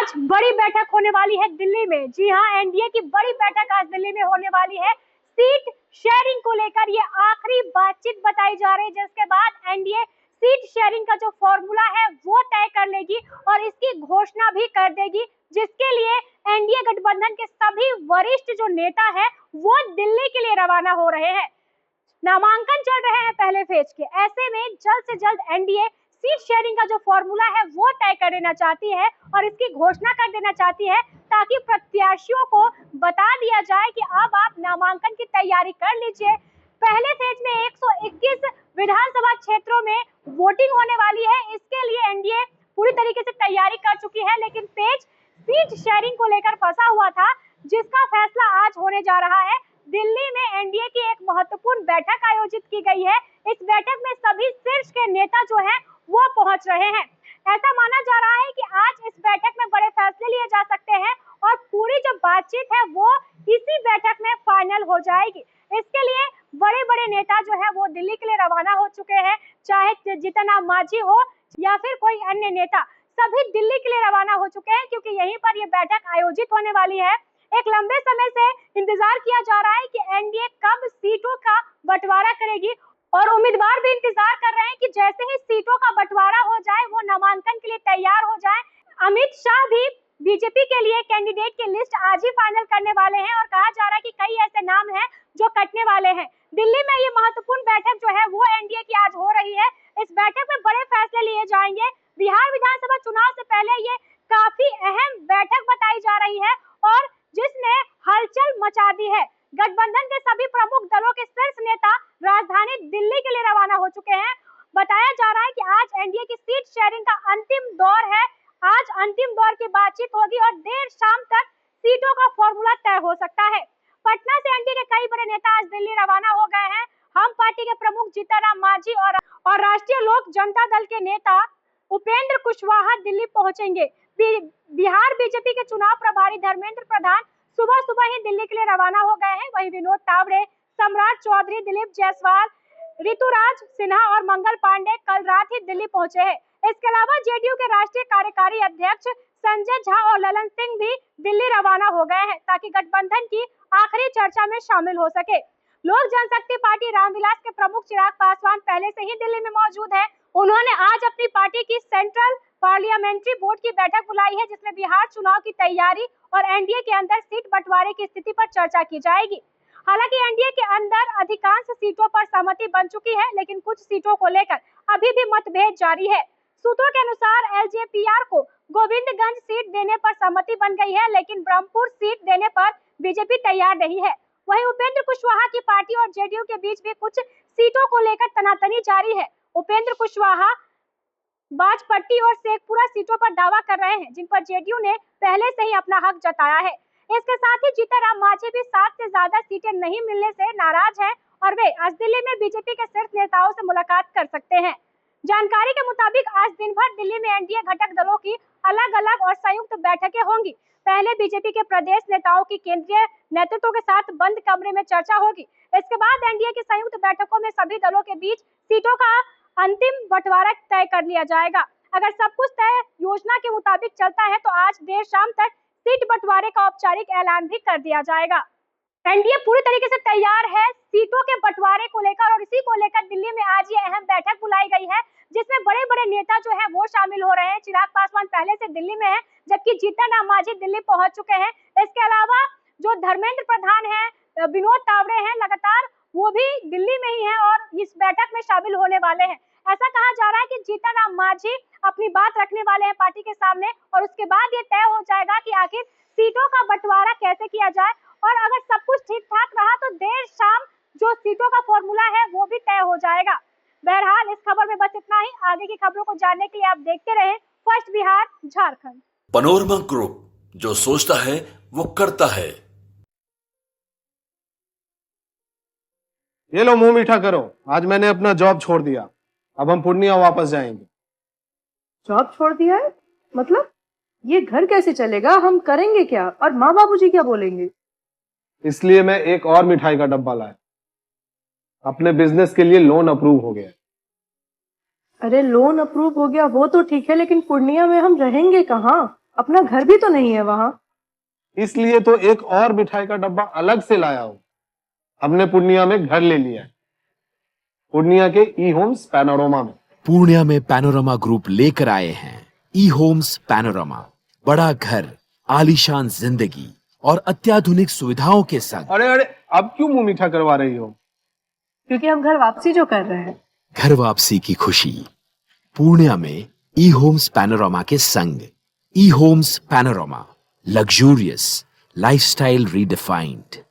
आज बड़ी बैठक होने वाली है दिल्ली में। जी हाँ, एनडीए की बड़ी बैठक आज दिल्ली में होने वाली है। सीट शेयरिंग को लेकर ये आखिरी बातचीत बताई जा रही है, जिसके बाद एनडीए सीट शेयरिंग का जो फॉर्मूला है वो तय कर लेगी और इसकी घोषणा भी कर देगी, जिसके लिए एनडीए गठबंधन के सभी वरिष्ठ जो नेता है वो दिल्ली के लिए रवाना हो रहे हैं। नामांकन चल रहे हैं पहले फेज के। ऐसे में जल्द से जल्द एनडीए सीट शेयरिंग का जो फॉर्मूला है वो तय कर देना चाहती है और इसकी घोषणा कर देना चाहती है, ताकि प्रत्याशियों को बता दिया जाए कि अब आप नामांकन की तैयारी कर लीजिए। पहले फेज में 121 विधानसभा क्षेत्रों में वोटिंग होने वाली है। इसके लिए एनडीए पूरी तरीके से तैयारी कर चुकी है, लेकिन पेज सीट शेयरिंग को लेकर फंसा हुआ था, जिसका फैसला आज होने जा रहा है। दिल्ली में एनडीए की एक महत्वपूर्ण बैठक आयोजित की गई है। इस बैठक में सभी शीर्ष के नेता जो हैं वो पहुंच रहे हैं। ऐसा माना जा रहा है कि आज इस बैठक में बड़े फैसले लिए जा सकते हैं और पूरी जो बातचीत है वो इसी बैठक में फाइनल हो जाएगी। इसके लिए बड़े बड़े नेता जो है वो दिल्ली के लिए रवाना हो चुके हैं, चाहे जीतन राम मांझी हो या फिर कोई अन्य नेता, सभी दिल्ली के लिए रवाना हो चुके हैं, क्योंकि यहीं पर ये बैठक आयोजित होने वाली है। एक लंबे समय से इंतजार किया जा रहा है कि एनडीए कब सीटों का बंटवारा करेगी और उम्मीदवार भी इंतजार कर रहे हैं कि जैसे ही सीटों का बंटवारा हो जाए वो नामांकन के लिए तैयार हो जाए। अमित शाह भी बीजेपी के लिए कैंडिडेट की लिस्ट आज ही फाइनल करने वाले हैं और कहा जा रहा है कि कई ऐसे नाम हैं जो कटने वाले हैं। दिल्ली में ये महत्वपूर्ण बैठक जो है वो एनडीए की आज हो रही है। इस बैठक में बड़े फैसले लिए जाएंगे। बिहार विधानसभा चुनाव से पहले ये काफी अहम बैठक बताई जा रही है और जिसने हलचल मचा दी है। गठबंधन के सभी प्रमुख दलों के शीर्ष नेता राजधानी दिल्ली के लिए रवाना हो चुके हैं। बताया जा रहा है कि आज एनडीए की सीट शेयरिंग का अंतिम दौर है। आज अंतिम दौर की बातचीत होगी और देर शाम तक सीटों का फॉर्मूला तय हो सकता है। पटना से एनडीए के कई बड़े नेता आज दिल्ली रवाना हो गए हैं। हम पार्टी के प्रमुख जीतन राम मांझी और राष्ट्रीय लोक जनता दल के नेता उपेंद्र कुशवाहा दिल्ली पहुंचेंगे। बिहार बीजेपी के चुनाव प्रभारी धर्मेंद्र प्रधान सुबह सुबह ही दिल्ली के लिए रवाना हो गए हैं। वहीं विनोद तावड़े, सम्राट चौधरी, दिलीप जायसवाल, ऋतुराज सिन्हा और मंगल पांडे कल रात ही दिल्ली पहुंचे हैं। इसके अलावा जेडीयू के राष्ट्रीय कार्यकारी अध्यक्ष संजय झा और ललन सिंह भी दिल्ली रवाना हो गए हैं, ताकि गठबंधन की आखिरी चर्चा में शामिल हो सके। लोक जनशक्ति पार्टी रामविलास के प्रमुख चिराग पासवान पहले से ही दिल्ली में मौजूद है। उन्होंने आज अपनी पार्टी की सेंट्रल पार्लियामेंट्री बोर्ड की बैठक बुलाई है, जिसमें बिहार चुनाव की तैयारी और एनडीए के अंदर सीट बंटवारे की स्थिति पर चर्चा की जाएगी। हालांकि एनडीए के अंदर अधिकांश सीटों पर सहमति बन चुकी है, लेकिन कुछ सीटों को लेकर अभी भी मतभेद जारी है। सूत्रों के अनुसार एलजेपीआर को गोविंदगंज सीट देने पर सहमति बन गई है, लेकिन ब्रह्मपुर सीट देने पर बीजेपी तैयार नहीं है। वहीं उपेंद्र कुशवाहा की पार्टी और जेडीयू के बीच भी कुछ सीटों को लेकर तनातनी जारी है। उपेंद्र कुशवाहा बाजपट्टी और शेखपुरा सीटों पर दावा कर रहे हैं, जिन पर जेडीयू ने पहले से ही अपना हक जताया है। इसके साथ ही जीतन राम मांझी भी 7 से ज्यादा सीटें नहीं मिलने से नाराज हैं और वे आज दिल्ली में बीजेपी के शीर्ष नेताओं से मुलाकात कर सकते हैं। जानकारी के मुताबिक आज दिन भर दिल्ली में एनडीए घटक दलों की अलग अलग और संयुक्त बैठकें होंगी। पहले बीजेपी के प्रदेश नेताओं की केंद्रीय नेतृत्व के साथ बंद कमरे में चर्चा होगी। इसके बाद एनडीए की संयुक्त बैठकों में सभी दलों के बीच सीटों का अंतिम बंटवारा तय कर लिया जाएगा। अगर सब कुछ तय योजना के मुताबिक चलता है तो आज देर शाम तक सीट बंटवारे का औपचारिक ऐलान भी कर दिया जाएगा। एनडीए पूरी तरीके से तैयार है सीटों के बंटवारे को लेकर और इसी को लेकर दिल्ली में आज ये अहम बैठक बुलाई गई है, जिसमें बड़े बड़े नेता जो है वो शामिल हो रहे हैं। चिराग पासवान पहले से दिल्ली में है, जबकि जीतन राम मांझी दिल्ली पहुंच चुके हैं। इसके अलावा जो धर्मेंद्र प्रधान है, विनोद तावड़े हैं, लगातार वो भी दिल्ली में ही है और इस बैठक में शामिल होने वाले हैं। ऐसा कहा जा रहा है कि जीतन राम मांझी अपनी बात रखने वाले हैं पार्टी के सामने और उसके बाद ये तय हो जाएगा कि आखिर सीटों का बंटवारा कैसे किया जाए। और अगर सब कुछ ठीक ठाक रहा तो देर शाम जो सीटों का फॉर्मूला है वो भी तय हो जाएगा। बहरहाल इस खबर में बस इतना ही। आगे की खबरों को जानने के लिए आप देखते रहें first Bihar Jharkhand. Panorama group, जो सोचता है वो करता है। ये लो मुंह मीठा करो, आज मैंने अपना जॉब छोड़ दिया। अब हम पूर्णिया वापस जाएंगे। जॉब छोड़ दिया है? मतलब ये घर कैसे चलेगा? हम करेंगे क्या और माँ बाबूजी क्या बोलेंगे? इसलिए मैं एक और मिठाई का डब्बा लाया। अपने बिजनेस के लिए लोन अप्रूव हो गया। अरे लोन अप्रूव हो गया वो तो ठीक है, लेकिन पूर्णिया में हम रहेंगे कहाँ अपना घर भी तो नहीं है वहां। इसलिए तो एक और मिठाई का डब्बा अलग से लाया हूं। हमने पूर्णिया में घर ले लिया है, पूर्णिया के ई होम्स पैनोरमा में। पूर्णिया में पैनोरमा ग्रुप लेकर आए हैं ई होम्स पैनोरमा। बड़ा घर, आलीशान जिंदगी और अत्याधुनिक सुविधाओं के संग। अरे अरे, अब क्यों मुंह मीठा करवा रही हो? क्योंकि हम घर वापसी जो कर रहे हैं। घर वापसी की खुशी पूर्णिया में ई होम्स पैनोरमा के संग। E Homes Panorama, luxurious lifestyle redefined.